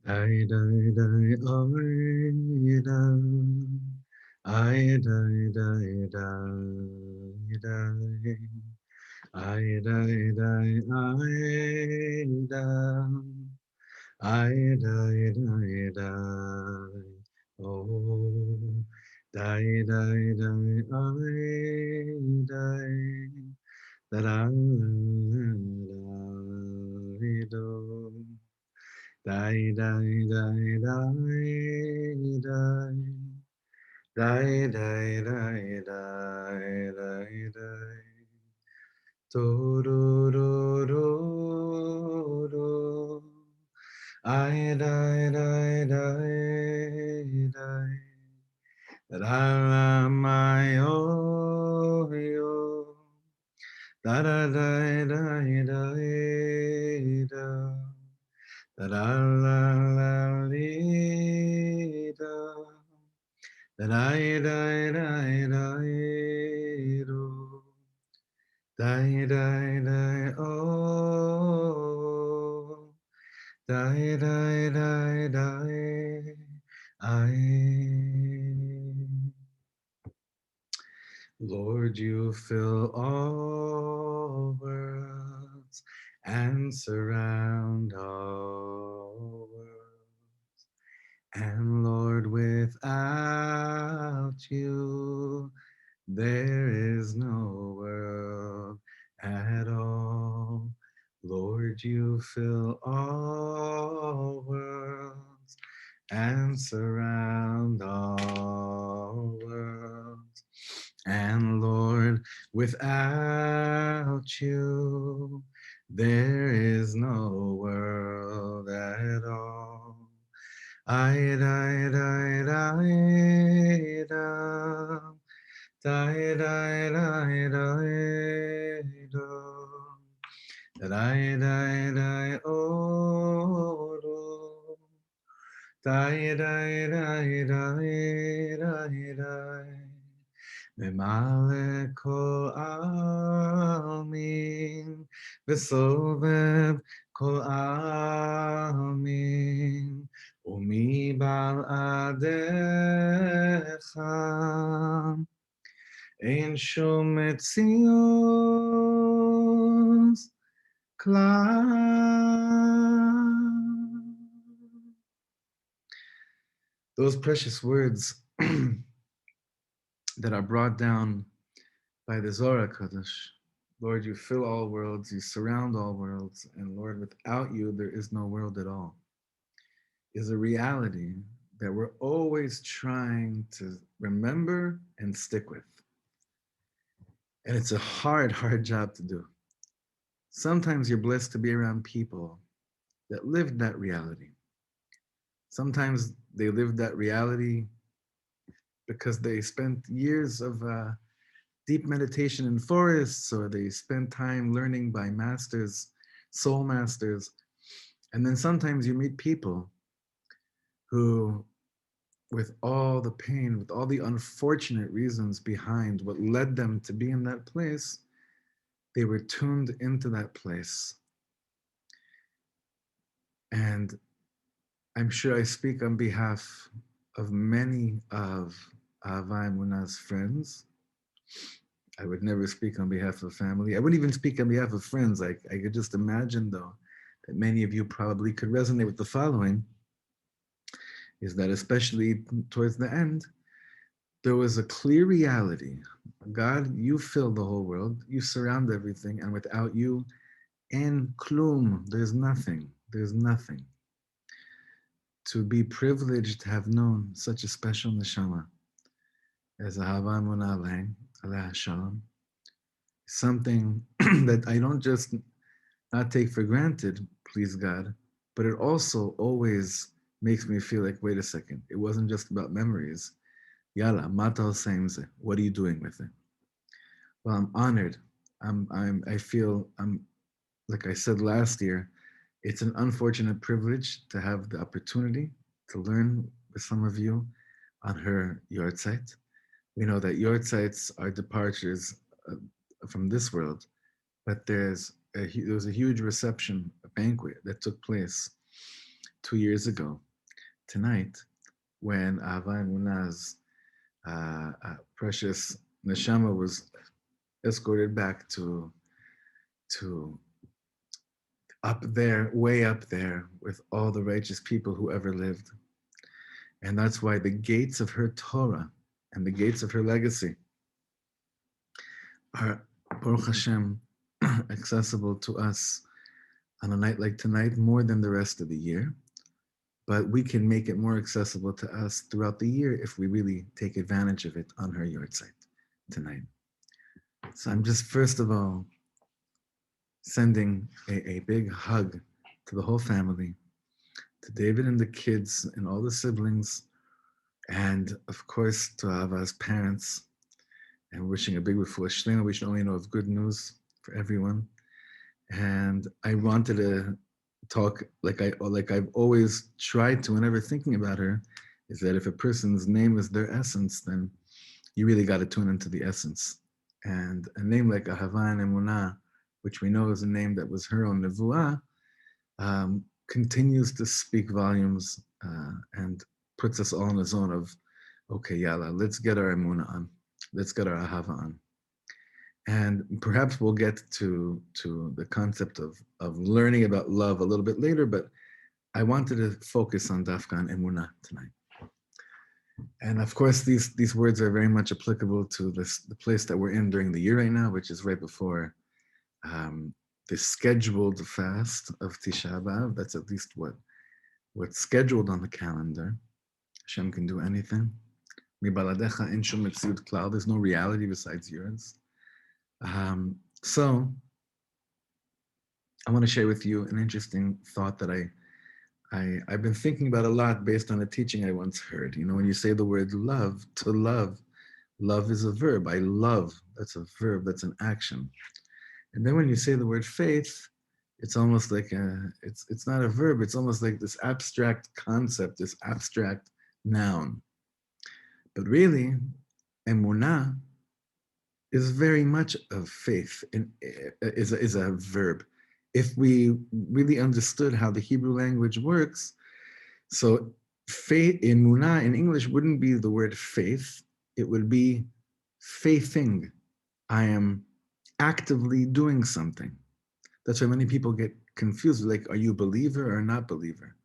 I die, die, I die, die, die, die. I die, die, I die, die, die. Oh, die, die, die, I die. Da da da do. Die, die, die, die, die. Die, die, die, die, die, die. Do, do, do, do, do. I die, die, die, die. Da, my, oh, yo. Da, da, da, da, da, da. Da, da, la, la, li, da. Da, da, da, da, da, do. Die, die, die, oh, die, die, die, die, I. Lord, you fill all worlds and surround all worlds. And Lord, without you, there is no world at all. Lord, you fill all worlds and surround all worlds. And Lord, without you, there is no world at all. I, I, die, die, die, die, do. Die, die, die, oh, do. Die, die, die, die, die, die. ממלא כל העלמין, וסובב כל העלמין, ומבלעדיך אין שום מציאות כלל. Those precious words that are brought down by the Zohar Kadosh. Lord, you fill all worlds, you surround all worlds, and Lord, without you, there is no world at all, is a reality that we're always trying to remember and stick with. And it's a hard, hard job to do. Sometimes you're blessed to be around people that lived that reality. Sometimes they lived that reality because they spent years of deep meditation in forests, or they spend time learning by masters, soul masters. And then sometimes you meet people who, with all the pain, with all the unfortunate reasons behind what led them to be in that place, they were tuned into that place. And I'm sure I speak on behalf of many of Ahava Emunah's friends. I would never speak on behalf of family. I wouldn't even speak on behalf of friends. I could just imagine, though, that many of you probably could resonate with the following, is that especially towards the end, there was a clear reality. God, you fill the whole world, you surround everything, and without you, en klum, there's nothing, there's nothing. To be privileged to have known such a special neshama as Ahava Emunah Lange, Aleh Shalom, something that I don't just not take for granted, please God, but it also always makes me feel like, wait a second, it wasn't just about memories. Yalla, matal saimze. What are you doing with it? Well, I'm honored. I feel, like I said last year, it's an unfortunate privilege to have the opportunity to learn with some of you on her yahrzeit. We know that yahrzeits are departures from this world, but there was a huge reception, a banquet that took place 2 years ago tonight, when Ahava Emunah's precious neshama was escorted back to up there, way up there, with all the righteous people who ever lived. And that's why the gates of her Torah and the gates of her legacy are, Baruch Hashem, accessible to us on a night like tonight more than the rest of the year. But we can make it more accessible to us throughout the year if we really take advantage of it on her yahrzeit tonight. So I'm just, first of all, sending a big hug to the whole family, to David and the kids and all the siblings, and of course to Ava's parents, and wishing a big refuah shlema. We should only know of good news for everyone. And I wanted to talk like I've always tried to whenever thinking about her, is that if a person's name is their essence, then you really got to tune into the essence. And a name like Ahava Emunah, which we know is a name that was her own nevuah, continues to speak volumes and puts us all in the zone of, okay, yalla, let's get our emunah on, let's get our ahava on. And perhaps we'll get to the concept of learning about love a little bit later, but I wanted to focus on dafka and emunah tonight. And of course, these words are very much applicable to the place that we're in during the year right now, which is right before the scheduled fast of Tisha B'Av. That's at least what's scheduled on the calendar. Hashem can do anything. Mibaladecha in shum metziut klal. There's no reality besides yours. So I want to share with you an interesting thought that I've been thinking about a lot based on a teaching I once heard. You know, when you say the word love, to love is a verb. I love, that's a verb, that's an action. And then when you say the word faith, it's almost like it's not a verb, it's almost like this abstract concept, this abstract noun. But really, emunah is very much of faith, and is a verb. If we really understood how the Hebrew language works, so faith, emunah in English wouldn't be the word faith, it would be faithing. I am actively doing something. That's why many people get confused, like, are you a believer or not believer?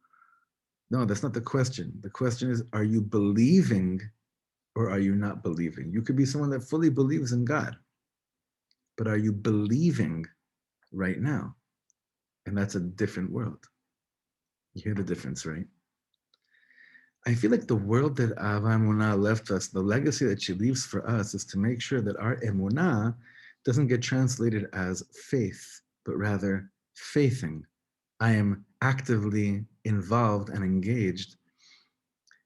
No, that's not the question. The question is, are you believing or are you not believing? You could be someone that fully believes in God, but are you believing right now? And that's a different world. You hear the difference, right? I feel like the world that Ahava Emunah left us, the legacy that she leaves for us, is to make sure that our emunah doesn't get translated as faith, but rather faithing. I am actively involved and engaged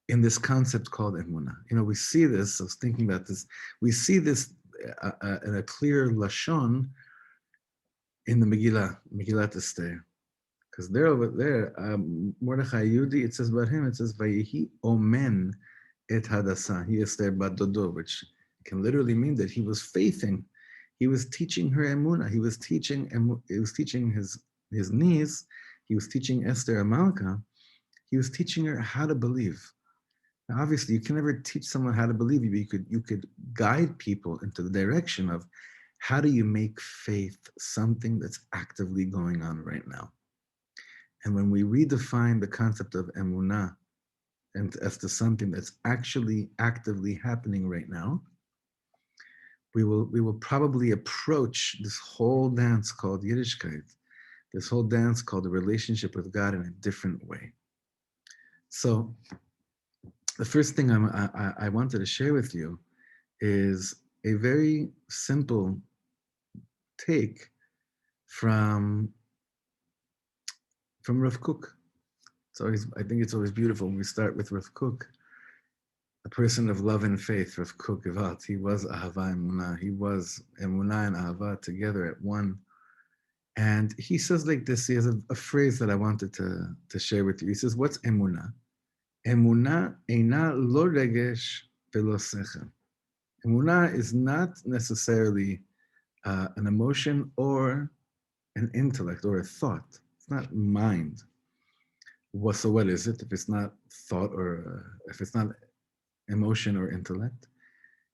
in this concept called emunah. You know, we see this, I was thinking about this, we see this in a clear lashon in the Megillat Esther. Because they're over there, Mordechai Yehudi, it says about him, it says, Vayehi omen et hadasa, he Esther bat dodo, which can literally mean that he was faithing. He was teaching her emunah. He was teaching his niece. He was teaching Esther Amalka. He was teaching her how to believe. Now, obviously, you can never teach someone how to believe, but you could guide people into the direction of how do you make faith something that's actively going on right now. And when we redefine the concept of emunah and as to something that's actually actively happening right now, we will probably approach this whole dance called Yiddishkeit, this whole dance called the relationship with God in a different way. So the first thing I wanted to share with you is a very simple take from Rav Kook. I think it's always beautiful when we start with Rav Kook, a person of love and faith. Rav Kook Gevalt, he was Ahava Emunah. He was Emunah and Ahava together at one. And he says like this, he has a phrase that I wanted to share with you. He says, what's Emunah? Emunah eina lo regesh velo sechel. Emunah is not necessarily an emotion or an intellect or a thought. It's not mind. So what is it? If it's not thought or if it's not emotion or intellect,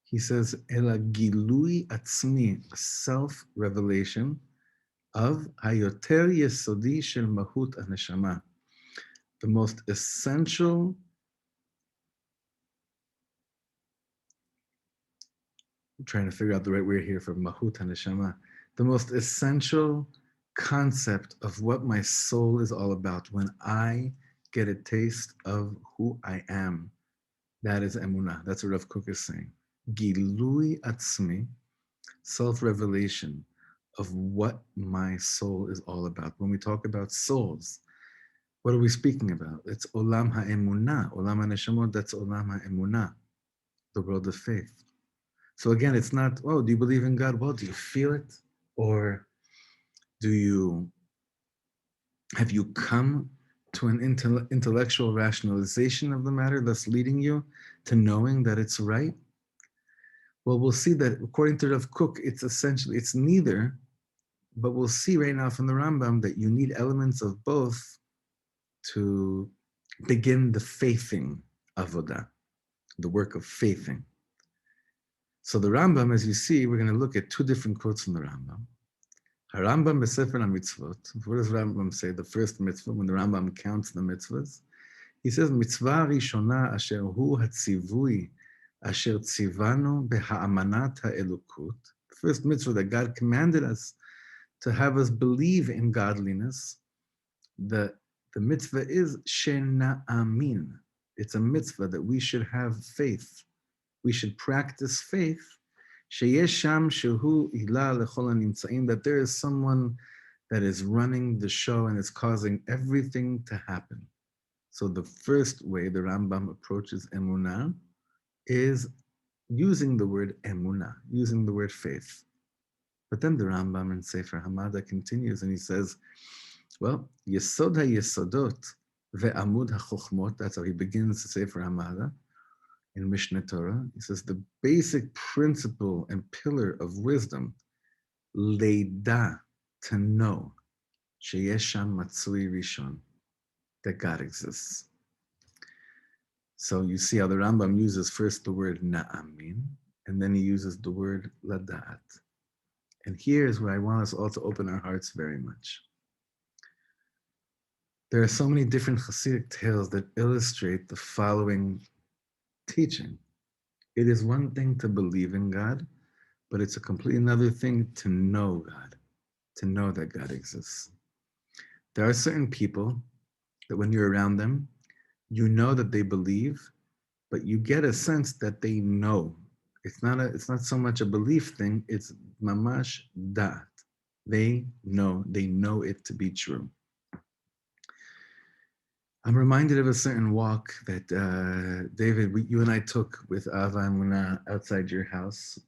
he says, Ela gilui atzmi, self-revelation of hayoter yesodi shel mahut haneshama, the most essential, I'm trying to figure out the right word here for mahut haneshama, the most essential concept of what my soul is all about. When I get a taste of who I am, that is emunah. That's what Rav Kook is saying. Gilui atzmi, self-revelation of what my soul is all about. When we talk about souls, what are we speaking about? It's olam ha'emunah, olam ha'neshamot, that's olam ha'emunah, the world of faith. So again, it's not, oh, do you believe in God? Well, do you feel it? Or have you come to an intellectual rationalization of the matter that's leading you to knowing that it's right? Well, we'll see that according to Rav Kook, it's neither, but we'll see right now from the Rambam that you need elements of both to begin the faithing avodah, the work of faithing. So the Rambam, as you see, we're going to look at two different quotes from the Rambam. Rambam b'sefer ha-mitzvot. What does Rambam say? The first mitzvah, when the Rambam counts the mitzvahs, he says, mitzvah rishona asher hu hatzivui asher tzivanu beha'amanat ha'elukut. The first mitzvah that God commanded us to have us believe in godliness. The mitzvah is shena amin. It's a mitzvah that we should have faith. We should practice faith. Sheyesh sham shehu ila lechol hanimtzaim, that there is someone that is running the show and is causing everything to happen. So the first way the Rambam approaches emunah is using the word emunah, using the word faith. But then the Rambam in Sefer Hamada continues and he says, well, Yesod HaYesodot ve'amud HaChochmot, that's how he begins the Sefer Hamada in Mishnah Torah. He says the basic principle and pillar of wisdom, leida, to know, sheyesh sham matzui rishon, that God exists. So you see how the Rambam uses first the word na'amin, and then he uses the word ladat. And here is where I want us all to open our hearts very much. There are so many different Hasidic tales that illustrate the following teaching. It is one thing to believe in God, but it's a completely another thing to know God, to know that God exists. There are certain people that when you're around them, you know that they believe, but you get a sense that they know. It's not so much a belief thing, it's mamash dat. They know it to be true. I'm reminded of a certain walk that David, you and I took with Ahava Emunah outside your house.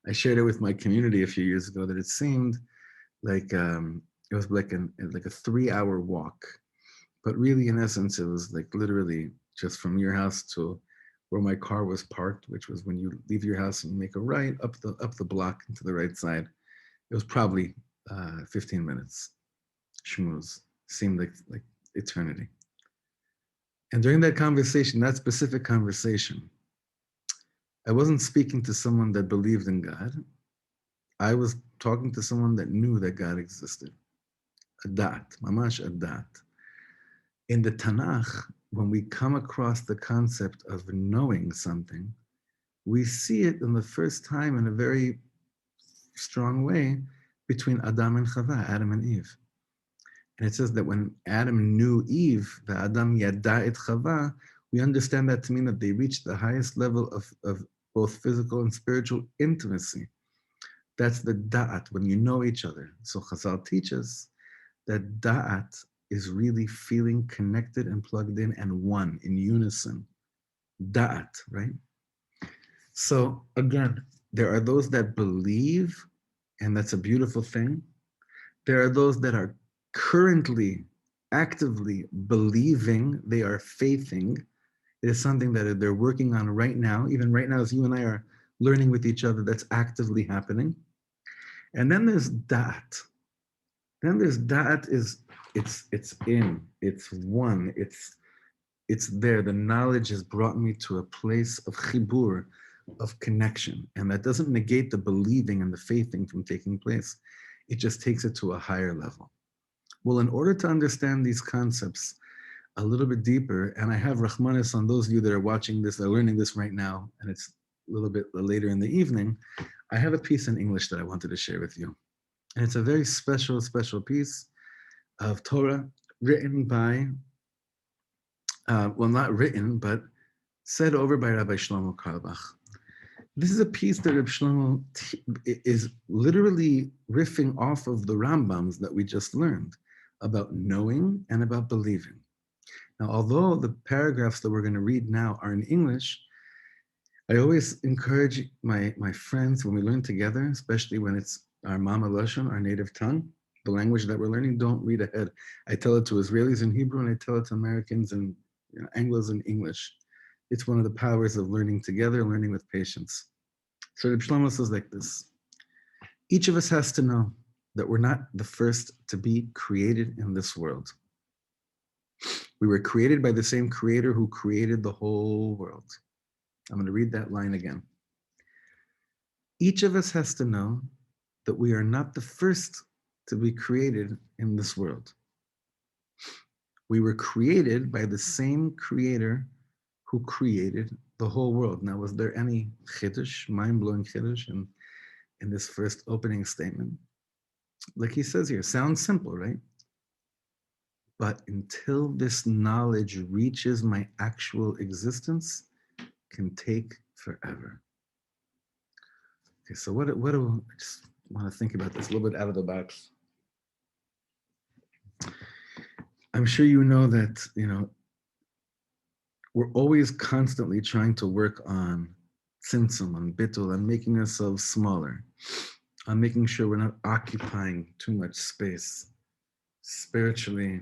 I shared it with my community a few years ago that it seemed like it was like a 3-hour walk, but really in essence it was like literally just from your house to where my car was parked, which was when you leave your house and you make a right up the block into the right side. It was probably 15 minutes. Shmooze. Seemed like eternity. And during that conversation, that specific conversation, I wasn't speaking to someone that believed in God. I was talking to someone that knew that God existed. Adat, mamash adat. In the Tanakh, when we come across the concept of knowing something, we see it in the first time in a very strong way between Adam and Chava, Adam and Eve. And it says that when Adam knew Eve, the Adam yada et Chava, we understand that to mean that they reached the highest level of both physical and spiritual intimacy. That's the da'at, when you know each other. So Chazal teaches that da'at is really feeling connected and plugged in and one, in unison. Da'at, right? So again, there are those that believe, and that's a beautiful thing. There are those that are currently, actively believing, they are faithing. It is something that they're working on right now, even right now as you and I are learning with each other, that's actively happening. And then there's da'at. Then there's da'at is it's in, it's one, it's there. The knowledge has brought me to a place of chibur, of connection. And that doesn't negate the believing and the faithing from taking place. It just takes it to a higher level. Well, in order to understand these concepts a little bit deeper, and I have Rahmanis on those of you that are watching this, that are learning this right now, and it's a little bit later in the evening, I have a piece in English that I wanted to share with you. And it's a very special, special piece of Torah written by, well, not written, but said over by Rabbi Shlomo Katz. This is a piece that Rav Shlomo is literally riffing off of the Rambams that we just learned about knowing and about believing. Now, although the paragraphs that we're going to read now are in English, I always encourage my friends when we learn together, especially when it's our Mama Lashon, our native tongue, the language that we're learning, don't read ahead. I tell it to Israelis in Hebrew and I tell it to Americans and Anglos in English. It's one of the powers of learning together, learning with patience. So Reb Shlomo says like this: each of us has to know that we're not the first to be created in this world. We were created by the same creator who created the whole world. I'm going to read that line again. Each of us has to know that we are not the first to be created in this world. We were created by the same creator who created the whole world. Now, was there any chiddush, mind-blowing chiddush in this first opening statement? Like he says here, sounds simple, right? But until this knowledge reaches my actual existence, can take forever. Okay, so what do I just want to think about this a little bit out of the box. I'm sure you know that, we're always constantly trying to work on tzimtzum, on bittul, on making ourselves smaller, on making sure we're not occupying too much space, spiritually,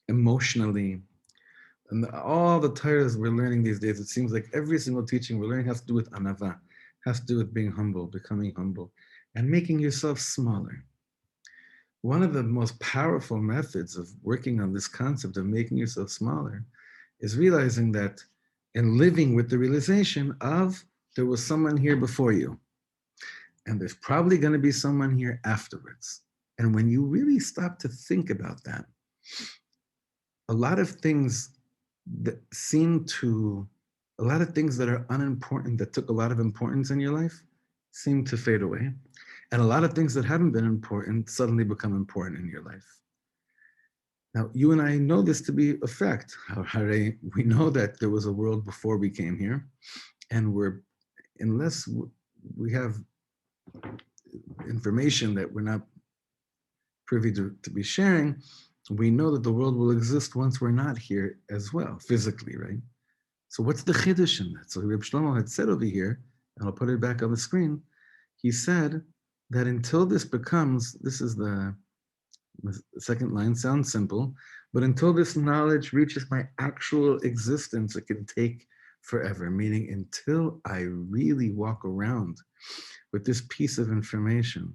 emotionally. And all the Torahs we're learning these days, it seems like every single teaching we're learning has to do with anava, has to do with being humble, becoming humble, and making yourself smaller. One of the most powerful methods of working on this concept of making yourself smaller is realizing that and living with the realization of there was someone here before you, and there's probably going to be someone here afterwards. And when you really stop to think about that, a lot of things that a lot of things that are unimportant, that took a lot of importance in your life, seem to fade away. And a lot of things that haven't been important suddenly become important in your life. Now, you and I know this to be a fact. We know that there was a world before we came here, and unless we have information that we're not privy to be sharing, we know that the world will exist once we're not here as well, physically, right? So what's the chiddush in that? So Reb Shlomo had said over here, and I'll put it back on the screen, he said that until this is the second line, sounds simple, but until this knowledge reaches my actual existence, it can take forever, meaning until I really walk around with this piece of information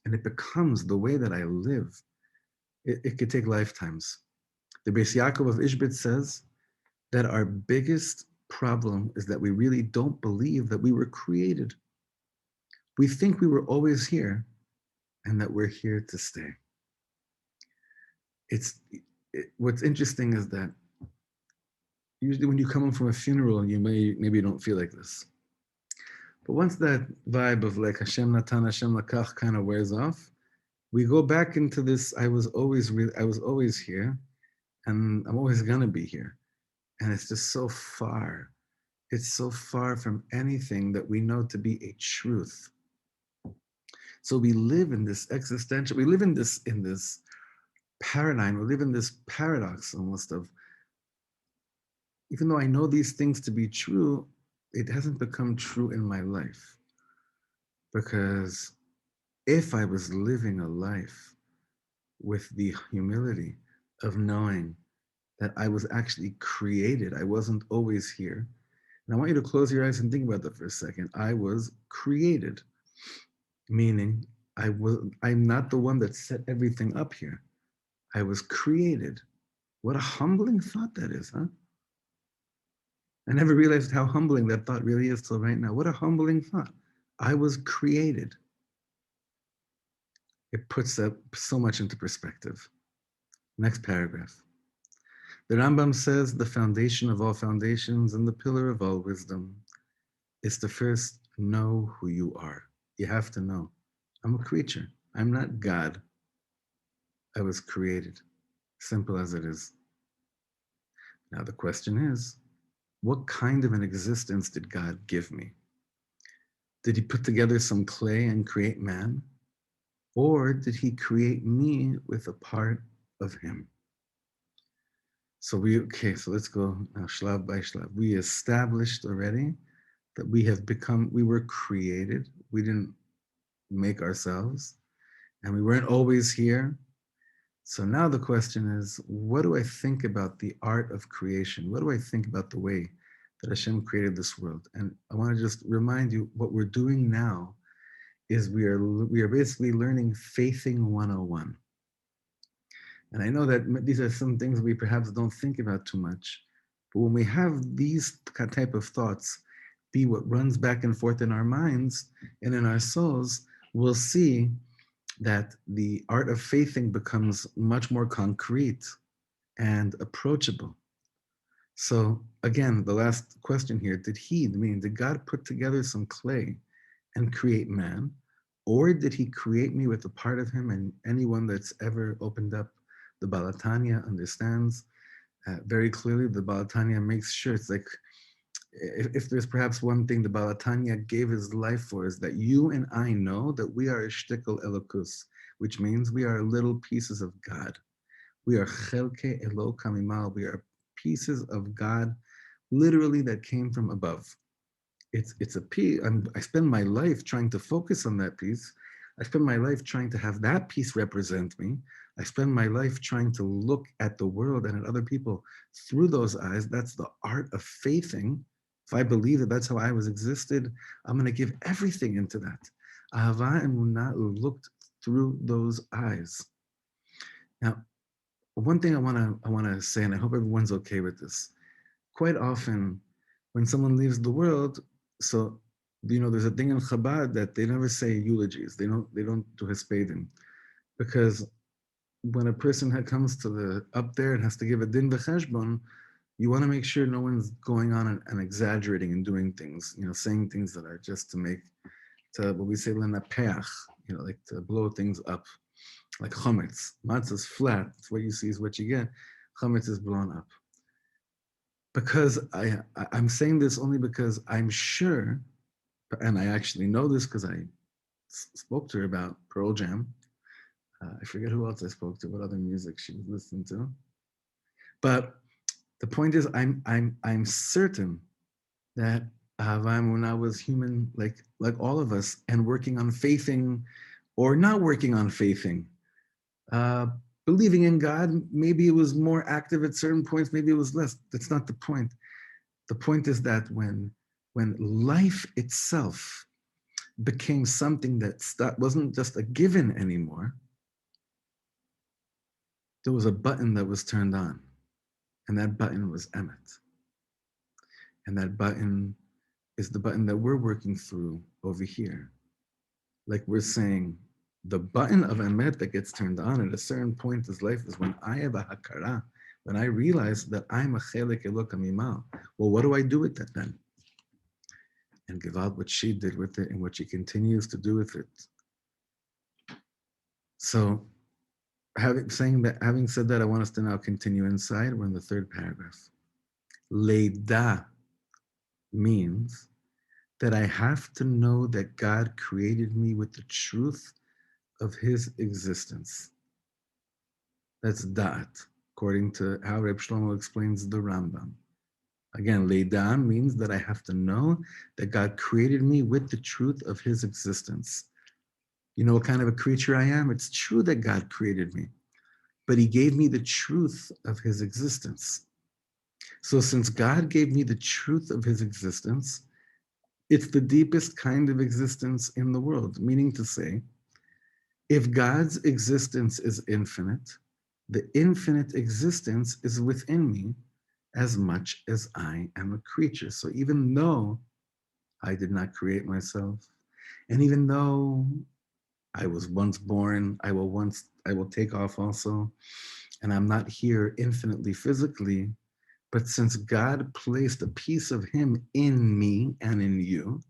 and it becomes the way that I live, it could take lifetimes. The Beis Yaakov of Ishbit says that our biggest problem is that we really don't believe that we were created. We think we were always here and that we're here to stay. What's interesting is that usually when you come home from a funeral, maybe you don't feel like this. But once that vibe of like Hashem Natan, Hashem Lakach kind of wears off, we go back into this, I was always here, and I'm always gonna be here. And it's just so far. It's so far from anything that we know to be a truth. So we live in this existential, we live in this paradigm, we live in this paradox almost of, even though I know these things to be true, it hasn't become true in my life. Because if I was living a life with the humility of knowing that I was actually created, I wasn't always here. And I want you to close your eyes and think about that for a second. I was created, meaning I'm not the one that set everything up here. I was created. What a humbling thought that is, huh? I never realized how humbling that thought really is till right now. What a humbling thought. I was created. It puts that so much into perspective. Next paragraph. The Rambam says the foundation of all foundations and the pillar of all wisdom is to first know who you are. You have to know. I'm a creature. I'm not God. I was created. Simple as it is. Now the question is, what kind of an existence did God give me? Did he put together some clay and create man? Or did he create me with a part of him? So let's go now, shlav by shlav. We established already that we were created. We didn't make ourselves, and we weren't always here. So now the question is, what do I think about the art of creation? What do I think about the way that Hashem created this world? And I want to just remind you, what we're doing now is we are basically learning Faithing 101. And I know that these are some things we perhaps don't think about too much, but when we have these type of thoughts be what runs back and forth in our minds and in our souls, we'll see that the art of faithing becomes much more concrete and approachable. So again, the last question here, did God put together some clay and create man? Or did he create me with a part of him? And anyone that's ever opened up the Balatanya understands very clearly. The Balatanya makes sure, it's like, if there's perhaps one thing the Balatanya gave his life for, is that you and I know that we are a shtickle elokus, which means we are little pieces of God. We are chelke elokam imal. We are pieces of God, literally, that came from above. It's a piece. I spend my life trying to focus on that piece. I spend my life trying to have that piece represent me. I spend my life trying to look at the world and at other people through those eyes. That's the art of faithing. If I believe that that's how I was existed, I'm going to give everything into that. Ahava Emunah looked through those eyes. Now, one thing I want to say, and I hope everyone's okay with this. Quite often, when someone leaves the world, so there's a thing in Chabad that they never say eulogies. They don't do hespedim, because when a person comes to the up there and has to give a din v'cheshbon, you want to make sure no one's going on and exaggerating and doing things, saying things that are just to what we say lenapeach, like to blow things up, like chametz. Matzah's flat. It's what you see is what you get. Chametz is blown up. Because I'm saying this only because I'm sure, and I actually know this because I spoke to her about Pearl Jam. I forget who else I spoke to, what other music she was listening to. But the point is, I'm certain that Ahava Emunah was human, like all of us, and working on faithing, or not working on faithing. Believing in God, maybe it was more active at certain points, maybe it was less. That's not the point. The point is that when life itself became something that wasn't just a given anymore, there was a button that was turned on, and that button was Emet. And that button is the button that we're working through over here. Like we're saying, the button of Emet that gets turned on at a certain point in life is when I have a hakara, when I realize that I'm a chelek elokam imal. Well, what do I do with that then? And give out what she did with it and what she continues to do with it. So having said that, I want us to now continue inside. We're in the third paragraph. Leida means that I have to know that God created me with the truth of his existence. That's da'at, according to how Rav Shlomo explains the Rambam. Again, leida means that I have to know that God created me with the truth of his existence. You know what kind of a creature I am? It's true that God created me, but he gave me the truth of his existence. So since God gave me the truth of his existence, it's the deepest kind of existence in the world, meaning to say, if God's existence is infinite, The infinite existence is within me as much as I am a creature. So even though I did not create myself, and even though I was once born, I will take off also, and I'm not here infinitely physically, but since God placed a piece of him in me and in you,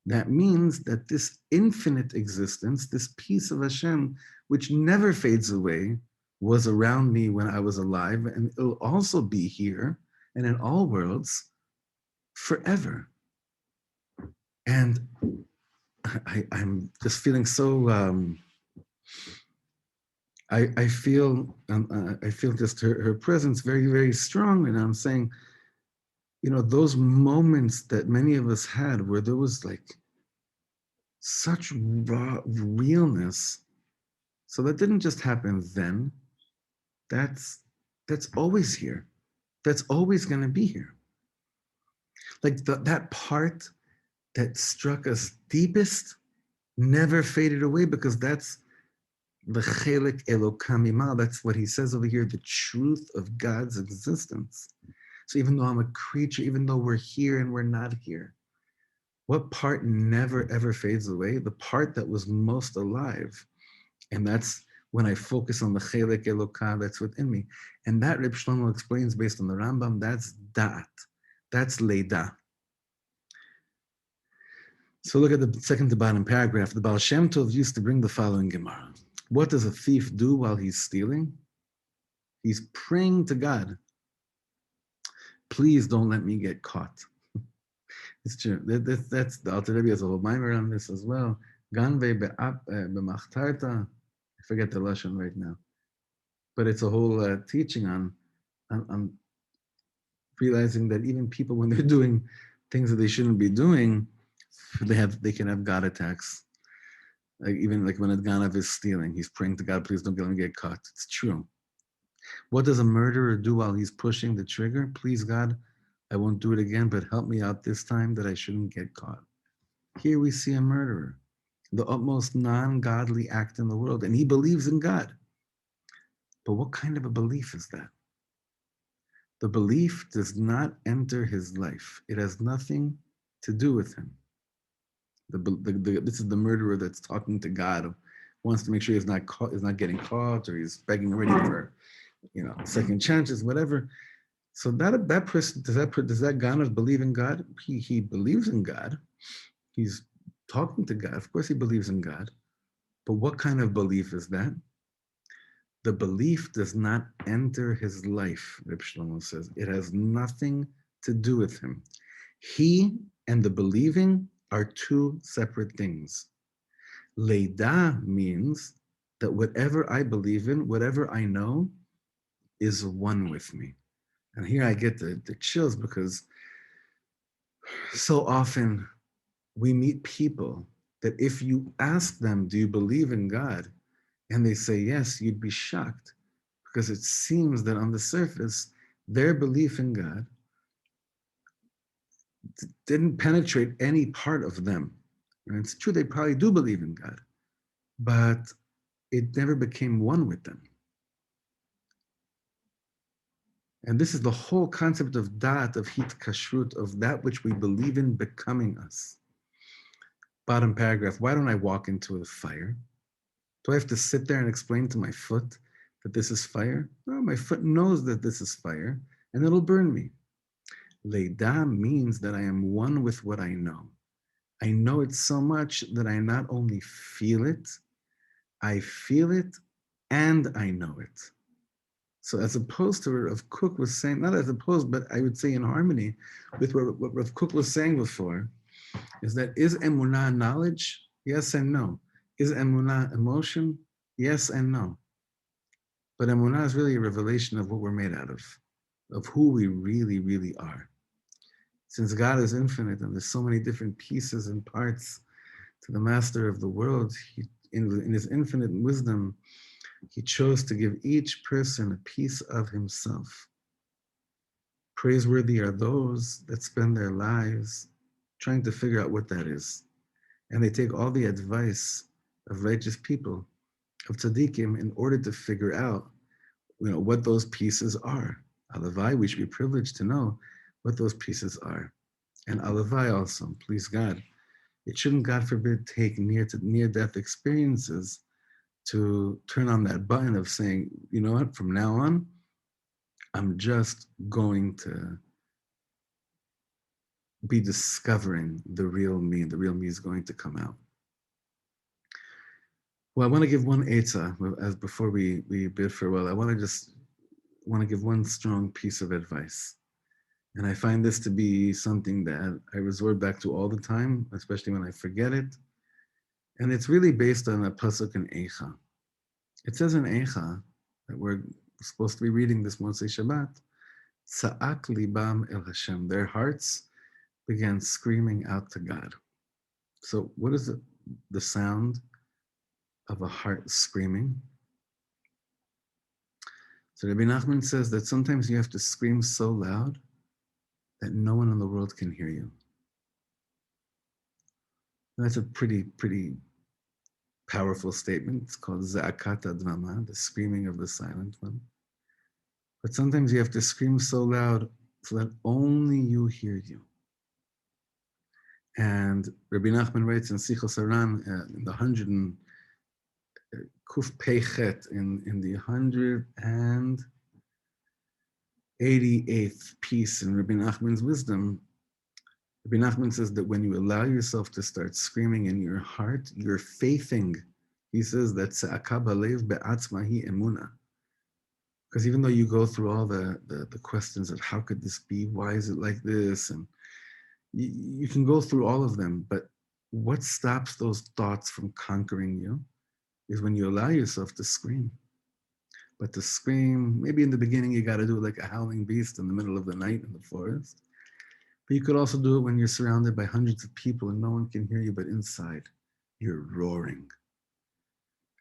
that means that this infinite existence, this piece of Hashem, which never fades away, was around me when I was alive, and it'll also be here and in all worlds forever. And I'm just feeling so. I feel just her presence very, very strong, and I'm saying, those moments that many of us had where there was like such raw realness. So that didn't just happen then. That's always here. That's always going to be here. Like that part that struck us deepest never faded away, because that's the chelik Elokam Imal. That's what he says over here, the truth of God's existence. So even though I'm a creature, even though we're here and we're not here, what part never ever fades away? The part that was most alive. And that's when I focus on the chelik Elokah that's within me. And that Rav Shlomo explains based on the Rambam, that's da'at. That's leida. So look at the second to bottom paragraph. The Baal Shem Tov used to bring the following Gemara. What does a thief do while he's stealing? He's praying to God. Please don't let me get caught. It's true. That's the Alter Rebbe has a whole mimer on this as well. Ganve b'machtarta. I forget the lashon right now, but it's a whole teaching on realizing that even people, when they're doing things that they shouldn't be doing, they can have God attacks. Like even like when a ganav is stealing, he's praying to God, please don't let me get caught. It's true. What does a murderer do while he's pushing the trigger? Please God, I won't do it again, but help me out this time that I shouldn't get caught. Here we see a murderer, the utmost non-godly act in the world, and he believes in God. But what kind of a belief is that? The belief does not enter his life. It has nothing to do with him. This is the murderer that's talking to God, wants to make sure he's not getting caught, or he's begging already for, second chances, whatever. So that person, does that Ganav believe in God? He believes in God. He's talking to God. Of course, he believes in God. But what kind of belief is that? The belief does not enter his life, Rav Shlomo says. It has nothing to do with him. He and the believing are two separate things. Leida means that whatever I believe in, whatever I know, is one with me. And here I get the chills, because so often we meet people that if you ask them, do you believe in God? And they say yes, you'd be shocked, because it seems that on the surface, their belief in God didn't penetrate any part of them. And it's true, they probably do believe in God, but it never became one with them. And this is the whole concept of da'at, of hit kashrut, of that which we believe in becoming us. Bottom paragraph, why don't I walk into the fire? Do I have to sit there and explain to my foot that this is fire? No, my foot knows that this is fire, and it'll burn me. Leida means that I am one with what I know. I know it so much that I not only feel it and I know it. So as opposed to what Rav Kook was saying, not as opposed, but I would say in harmony with what Rav Kook was saying before, is that is emunah knowledge? Yes and no. Is emunah emotion? Yes and no. But emunah is really a revelation of what we're made out of who we really, really are. Since God is infinite and there's so many different pieces and parts to the master of the world, in his infinite wisdom, he chose to give each person a piece of himself. Praiseworthy are those that spend their lives trying to figure out what that is. And they take all the advice of righteous people, of tzaddikim, in order to figure out what those pieces are. Alavai, we should be privileged to know what those pieces are. And alavai also, please God, it shouldn't, God forbid, take near-death experiences to turn on that button of saying, you know what, from now on, I'm just going to be discovering the real me. The real me is going to come out. Well, I want to give one eitzah as before we bid farewell. I want to give one strong piece of advice. And I find this to be something that I resort back to all the time, especially when I forget it. And it's really based on a pasuk in Eicha. It says in Eicha that we're supposed to be reading this Motzei Shabbat, Tza'ak libam el Hashem. Their hearts began screaming out to God. So what is the sound of a heart screaming? So Rabbi Nachman says that sometimes you have to scream so loud that no one in the world can hear you. And that's a pretty powerful statement. It's called Za'akat Advama, the screaming of the silent one. But sometimes you have to scream so loud so that only you hear you. And Rabbi Nachman writes in Sichos Haran in the 100 and Kuf Peichet in the 188th piece in Rabbi Nachman's wisdom. Rabbi Nachman says that when you allow yourself to start screaming in your heart, you're faithing. He says that Tza'aka balev be'atzma hi emunah. Because even though you go through all the questions of how could this be, why is it like this, and you can go through all of them, but what stops those thoughts from conquering you is when you allow yourself to scream. But to scream, maybe in the beginning you got to do it like a howling beast in the middle of the night in the forest. But you could also do it when you're surrounded by hundreds of people and no one can hear you, but inside you're roaring.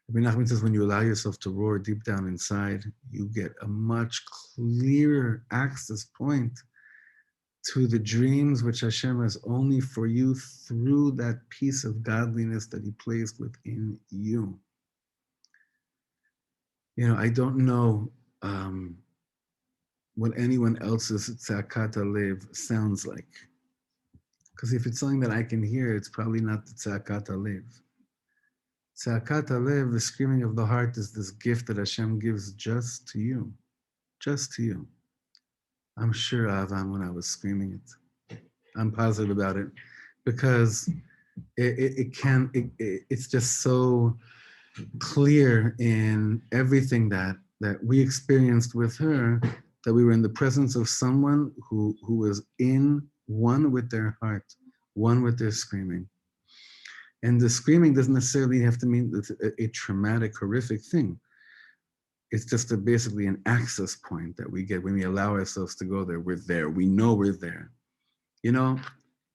Rabbi Nachman says when you allow yourself to roar deep down inside, you get a much clearer access point to the dreams which Hashem has only for you through that piece of godliness that He placed within you. I don't know what anyone else's Tza'akat Alev sounds like. Because if it's something that I can hear, it's probably not the Tza'akat Alev. Tza'akat Alev, the screaming of the heart, is this gift that Hashem gives just to you. Just to you. I'm sure Ahava Emunah was screaming it. I'm positive about it. Because it's just so clear in everything that we experienced with her, that we were in the presence of someone who was in one with their heart, one with their screaming. And the screaming doesn't necessarily have to mean a traumatic, horrific thing. It's just basically an access point that we get when we allow ourselves to go there. We're there. We know we're there. I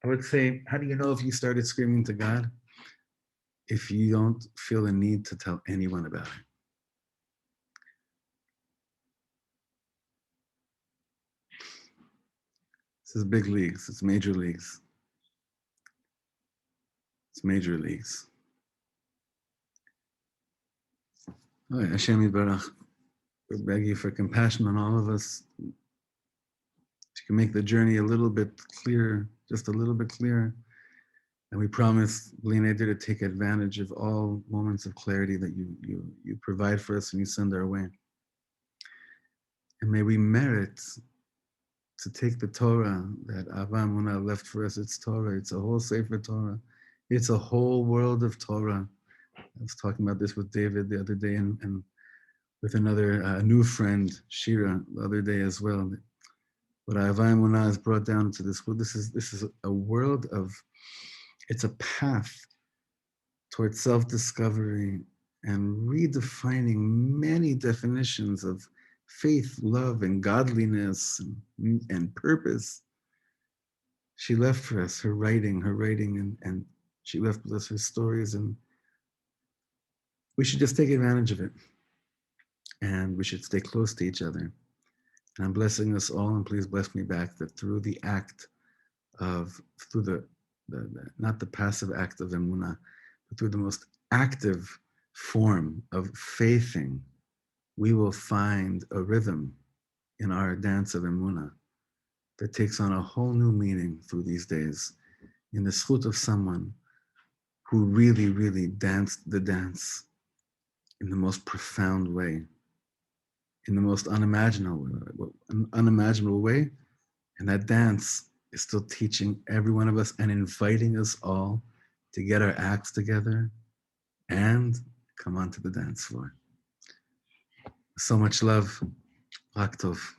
would say, how do you know if you started screaming to God? If you don't feel the need to tell anyone about it. This is big leagues. It's major leagues. It's major leagues. All right, Hashem Yitbarach, we beg you for compassion on all of us. You can make the journey a little bit clearer, just a little bit clearer. And we promise, B'li Neder, to take advantage of all moments of clarity that you provide for us and you send our way. And may we merit to take the Torah that Ahava Emunah left for us. It's Torah. It's a whole Sefer Torah. It's a whole world of Torah. I was talking about this with David the other day and with another new friend, Shira, the other day as well. What Ahava Emunah has brought down to this world, this is a world of, it's a path towards self-discovery and redefining many definitions of faith, love, and godliness and purpose. She left for us her writing, and she left with us her stories, and we should just take advantage of it. And we should stay close to each other. And I'm blessing us all, and please bless me back, that through the act of, through the not the passive act of emunah, but through the most active form of faithing we will find a rhythm in our dance of Emunah that takes on a whole new meaning through these days in the zchut of someone who really, really danced the dance in the most profound way, in the most unimaginable way. And that dance is still teaching every one of us and inviting us all to get our acts together and come onto the dance floor. So much love. Rak tov.